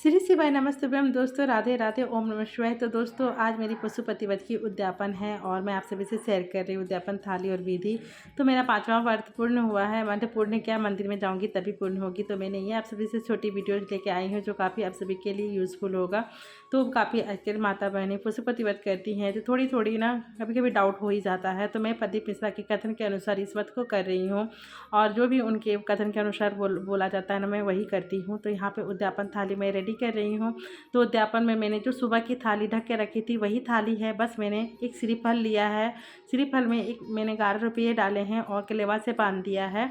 श्री शिवाय नमस्तुभ्यम। दोस्तों राधे राधे, ओम नमः शिवाय। तो दोस्तों आज मेरी पशुपति व्रत की उद्यापन है और मैं आप सभी से शेयर कर रही हूँ उद्यापन थाली और विधि। तो मेरा 5वां व्रत पूर्ण हुआ है। मैंने पूर्ण क्या, मंदिर में जाऊँगी तभी पूर्ण होगी। तो मैंने ये आप सभी से छोटी वीडियोज़ लेके आई हूँ जो काफ़ी आप सभी के लिए यूज़फुल होगा। तो काफ़ी आजकल माता बहनें पशुपति व्रत करती हैं तो थोड़ी थोड़ी ना कभी कभी डाउट हो ही जाता है। तो मैं प्रदीप मिश्रा के कथन के अनुसार इस व्रत को कर रही हूँ और जो भी उनके कथन के अनुसार बोला जाता है ना, मैं वही करती हूँ। तो यहाँ पे उद्यापन थाली मैं रेडी कर रही हूँ। तो उद्यापन में मैंने जो सुबह की थाली ढक के रखी थी वही थाली है। बस मैंने एक श्रीफल लिया है। श्रीफल में एक मैंने 11 रुपये डाले हैं और केलेवा से बांध दिया है।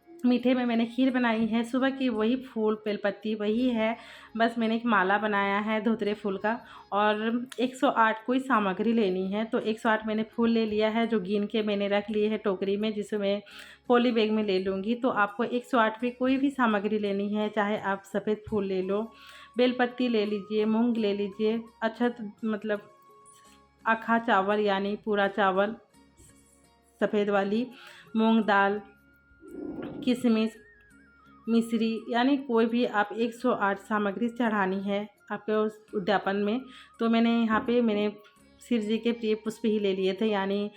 मीठे में मैंने खीर बनाई है। सुबह की वही फूल बेलपत्ती वही है। बस मैंने एक माला बनाया है धोतरे फूल का और 108 कोई सामग्री लेनी है। तो 108 मैंने फूल ले लिया है जो गिन के मैंने रख लिए है टोकरी में, जिसे मैं पॉली बैग में ले लूँगी। तो आपको 108 पे कोई भी सामग्री लेनी है, चाहे आप सफ़ेद फूल ले लो, बेलपत्ती ले लीजिए, मूंग ले लीजिए, अक्षत मतलब अखा चावल यानी पूरा चावल सफ़ेद वाली, मूंग दाल, किशमिश, मिश्री, यानी कोई भी आप 108 सामग्री चढ़ानी है आपके उस उद्यापन में। तो मैंने शिव जी के प्रिय पुष्प ही ले लिए थे, यानी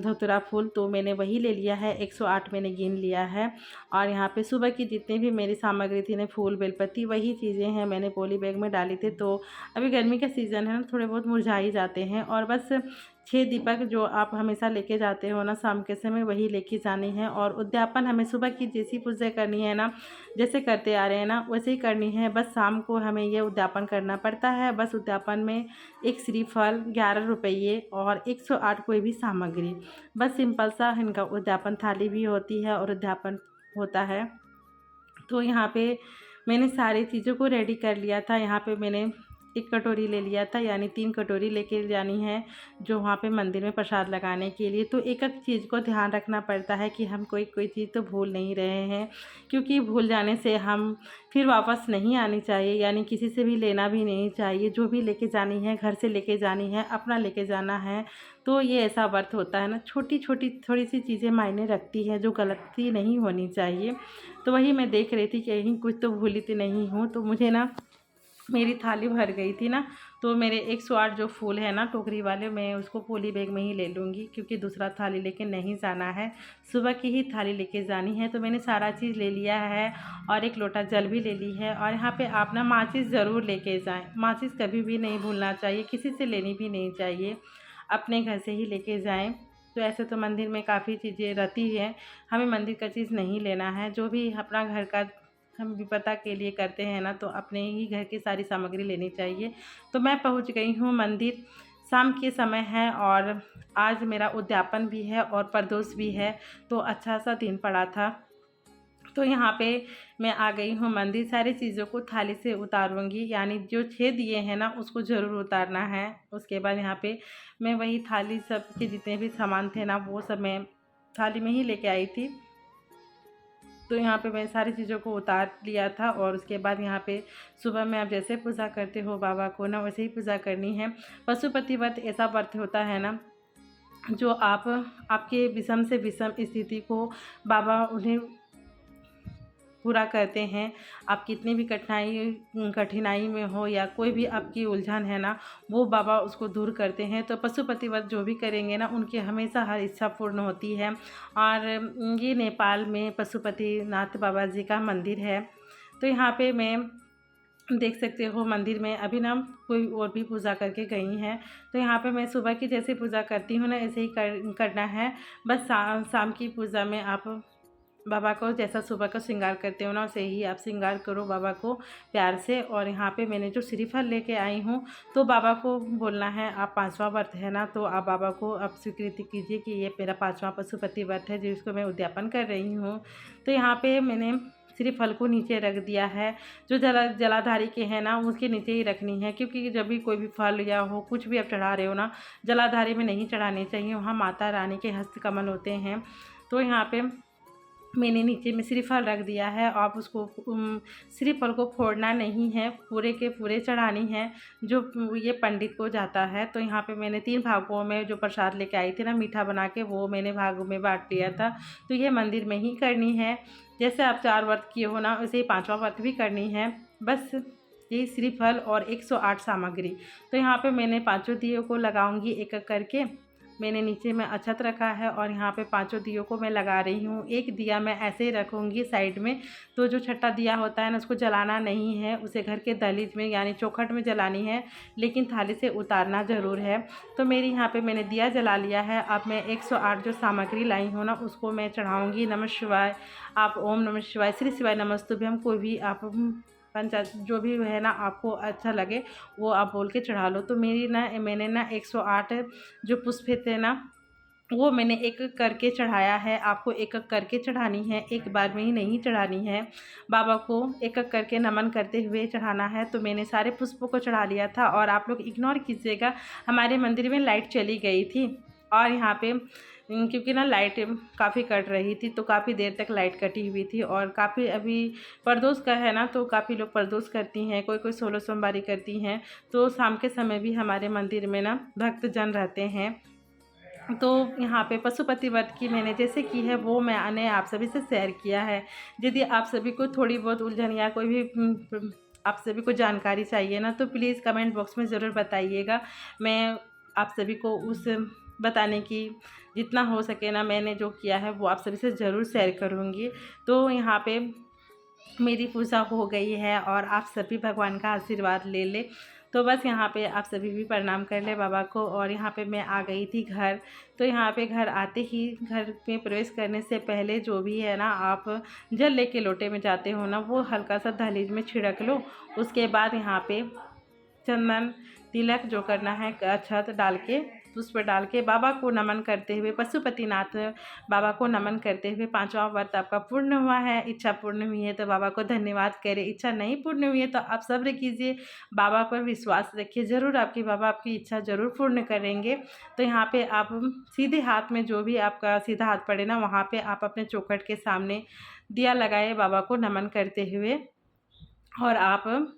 धतूरा फूल। तो मैंने वही ले लिया है, 108 मैंने गिन लिया है। और यहाँ पे सुबह की जितनी भी मेरी सामग्री थी ना, फूल बेलपत्ती वही चीज़ें हैं, मैंने पॉली बैग में डाली थी। तो अभी गर्मी का सीज़न है ना, थोड़े बहुत मुरझा ही जाते हैं। और बस 6 दीपक जो आप हमेशा लेके जाते हो ना शाम के समय, वही लेके जानी है। और उद्यापन हमें सुबह की जैसी पूजा करनी है ना, जैसे करते आ रहे हैं ना वैसे ही करनी है। बस शाम को हमें ये उद्यापन करना पड़ता है। बस उद्यापन में एक श्रीफल, 11 रुपये और 108 कोई भी सामग्री, बस सिंपल सा इनका उद्यापन थाली भी होती है और उद्यापन होता है। तो यहाँ पे मैंने सारी चीज़ों को रेडी कर लिया था। यहाँ पे मैंने एक कटोरी ले लिया था, यानी 3 कटोरी लेके जानी है जो वहाँ पे मंदिर में प्रसाद लगाने के लिए। तो एक एक चीज़ को ध्यान रखना पड़ता है कि हम कोई कोई चीज़ तो भूल नहीं रहे हैं, क्योंकि भूल जाने से हम फिर वापस नहीं आनी चाहिए, यानी किसी से भी लेना भी नहीं चाहिए। जो भी लेके जानी है घर से लेके जानी है, अपना लेके जाना है। तो ये ऐसा व्रत होता है ना, छोटी छोटी थोड़ी सी चीज़ें मायने रखती है जो गलती नहीं होनी चाहिए। तो वही मैं देख रही थी कि कहीं कुछ तो भूली तो नहीं हूँ। तो मुझे ना मेरी थाली भर गई थी ना, तो मेरे 108 जो फूल है ना टोकरी वाले, मैं उसको पॉली बैग में ही ले लूँगी, क्योंकि दूसरा थाली लेके नहीं जाना है, सुबह की ही थाली लेके जानी है। तो मैंने सारा चीज़ ले लिया है और एक लोटा जल भी ले ली है। और यहाँ पे आप ना माचिस ज़रूर लेके जाएं। माचिस कभी भी नहीं भूलना चाहिए, किसी से लेनी भी नहीं चाहिए, अपने घर से ही लेके जाएँ। तो ऐसे तो मंदिर में काफ़ी चीज़ें रहती हैं, हमें मंदिर का चीज़ नहीं लेना है। जो भी अपना घर का हम विपदा के लिए करते हैं ना, तो अपने ही घर की सारी सामग्री लेनी चाहिए। तो मैं पहुंच गई हूँ मंदिर। शाम के समय है और आज मेरा उद्यापन भी है और प्रदोष भी है, तो अच्छा सा दिन पड़ा था। तो यहाँ पे मैं आ गई हूँ मंदिर। सारी चीज़ों को थाली से उतारूँगी, यानी जो 6 दिए हैं ना उसको ज़रूर उतारना है। उसके बाद यहाँ पे मैं वही थाली, सब के जितने भी सामान थे ना वो सब मैं थाली में ही लेके आई थी। तो यहाँ पे मैं सारी चीज़ों को उतार लिया था। और उसके बाद यहाँ पे सुबह में आप जैसे पूजा करते हो बाबा को ना, वैसे ही पूजा करनी है। पशुपति व्रत ऐसा व्रत होता है ना जो आपके विषम से विषम स्थिति को बाबा उन्हें पूरा करते हैं। आप कितनी भी कठिनाई में हो या कोई भी आपकी उलझन है ना, वो बाबा उसको दूर करते हैं। तो पशुपति व्रत जो भी करेंगे ना उनकी हमेशा हर इच्छा पूर्ण होती है। और ये नेपाल में पशुपति नाथ बाबा जी का मंदिर है। तो यहाँ पे मैं देख सकते हो मंदिर में अभी ना कोई और भी पूजा करके गई हैं। तो यहाँ पे मैं सुबह की जैसे पूजा करती हूँ ना ऐसे ही करना है। बस शाम की पूजा में आप बाबा को जैसा सुबह का श्रृंगार करते हो ना, वैसे ही आप श्रृंगार करो बाबा को प्यार से। और यहाँ पे मैंने जो श्रीफल लेके आई हूँ, तो बाबा को बोलना है, आप 5वां व्रत है ना, तो आप बाबा को आप स्वीकृति कीजिए कि ये मेरा 5वां पशुपति व्रत है जिसको मैं उद्यापन कर रही हूँ। तो यहाँ पे मैंने श्रीफल को नीचे रख दिया है। जो जलाधारी के हैं ना उसके नीचे ही रखनी है, क्योंकि जब भी कोई भी फल या हो कुछ भी आप चढ़ा रहे हो ना, जलाधारी में नहीं चढ़ाने चाहिए, वहाँ माता रानी के हस्तकमल होते हैं। तो यहाँ पे मैंने नीचे में श्रीफल रख दिया है। आप उसको श्रीफल को फोड़ना नहीं है, पूरे के पूरे चढ़ानी है जो ये पंडित को जाता है। तो यहाँ पे मैंने 3 भागों में जो प्रसाद लेके आई थी ना मीठा बना के, वो मैंने भागों में बांट लिया था। तो ये मंदिर में ही करनी है। जैसे आप 4 व्रत किए हो ना, वैसे ही 5वां व्रत भी करनी है। बस यही श्रीफल और 108 सामग्री। तो यहाँ पे मैंने पाँचों दियों को लगाऊंगी एक एक करके। मैंने नीचे में अक्षत रखा है और यहाँ पे पांचों दियों को मैं लगा रही हूँ। एक दिया मैं ऐसे ही रखूँगी साइड में। तो जो छठा दिया होता है ना, उसको जलाना नहीं है, उसे घर के दहलीज में यानी चौखट में जलानी है, लेकिन थाली से उतारना ज़रूर है। तो मेरी यहाँ पे मैंने दिया जला लिया है। अब मैं 108 जो सामग्री लाई हूँ ना, उसको मैं चढ़ाऊँगी। नमः शिवाय, आप ओम नमः शिवाय, श्री शिवाय नमस्तुभ्यम, कोई भी आप पंचा जो भी है ना आपको अच्छा लगे वो आप बोल के चढ़ा लो। तो मैंने ना 108 जो पुष्प थे ना, वो मैंने एक एक करके चढ़ाया है। आपको एक एक करके चढ़ानी है, एक बार में ही नहीं चढ़ानी है। बाबा को एक एक करके नमन करते हुए चढ़ाना है। तो मैंने सारे पुष्पों को चढ़ा लिया था। और आप लोग इग्नोर कीजिएगा, हमारे मंदिर में लाइट चली गई थी और यहाँ पे क्योंकि ना लाइट काफ़ी कट रही थी, तो काफ़ी देर तक लाइट कटी हुई थी। और काफ़ी अभी प्रदोष का है ना, तो काफ़ी लोग प्रदोष करती हैं, कोई कोई 16 सोमवारी करती हैं। तो शाम के समय भी हमारे मंदिर में ना भक्तजन रहते हैं। तो यहाँ पे पशुपति व्रत की मैंने जैसे की है वो मैंने आप सभी से शेयर किया है। यदि आप सभी को थोड़ी बहुत उलझन या कोई भी आप सभी को जानकारी चाहिए ना, तो प्लीज़ कमेंट बॉक्स में ज़रूर बताइएगा। मैं आप सभी को उस बताने की जितना हो सके ना, मैंने जो किया है वो आप सभी से ज़रूर शेयर करूँगी। तो यहाँ पे मेरी पूजा हो गई है और आप सभी भगवान का आशीर्वाद ले ले। तो बस यहाँ पे आप सभी भी प्रणाम कर ले बाबा को। और यहाँ पे मैं आ गई थी घर। तो यहाँ पे घर आते ही, घर में प्रवेश करने से पहले जो भी है ना आप जल लेके लोटे में जाते हो ना, वो हल्का सा दहलीज में छिड़क लो। उसके बाद यहाँ पे चंदन तिलक जो करना है, अक्षत डाल के पुष्प डाल के बाबा को नमन करते हुए, पशुपतिनाथ बाबा को नमन करते हुए, पांचवा व्रत आपका पूर्ण हुआ है। इच्छा पूर्ण हुई है तो बाबा को धन्यवाद करें, इच्छा नहीं पूर्ण हुई है तो आप सब्र कीजिए, बाबा पर विश्वास रखिए, ज़रूर आपकी बाबा आपकी इच्छा ज़रूर पूर्ण करेंगे। तो यहाँ पे आप सीधे हाथ में जो भी आपका सीधा हाथ पड़े ना, वहाँ पे आप अपने चौखट के सामने दिया लगाए बाबा को नमन करते हुए। और आप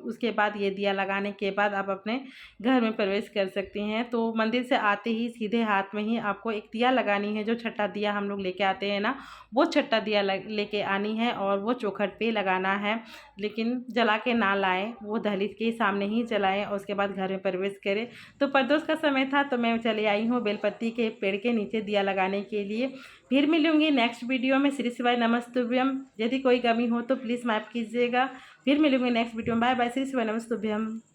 उसके बाद ये दिया लगाने के बाद आप अपने घर में प्रवेश कर सकती हैं। तो मंदिर से आते ही सीधे हाथ में ही आपको एक दिया लगानी है। जो छठा दिया हम लोग लेके आते हैं ना, वो छठा दिया लेके आनी है और वो चौखट पे लगाना है। लेकिन जला के ना लाएं, वो दहलीज के सामने ही जलाएं और उसके बाद घर में प्रवेश करें। तो प्रदोष का समय था तो मैं चले आई हूँ बेलपत्ती के पेड़ के नीचे दिया लगाने के लिए। फिर मिलूंगी नेक्स्ट वीडियो में। श्री शिवाय नमस्तुभ्यम। यदि कोई कमी हो तो प्लीज़ माफ़ कीजिएगा। फिर मिलूंगी नेक्स्ट वीडियो में। Bye bye. श्री शिवाय नमस्तुभ्यम।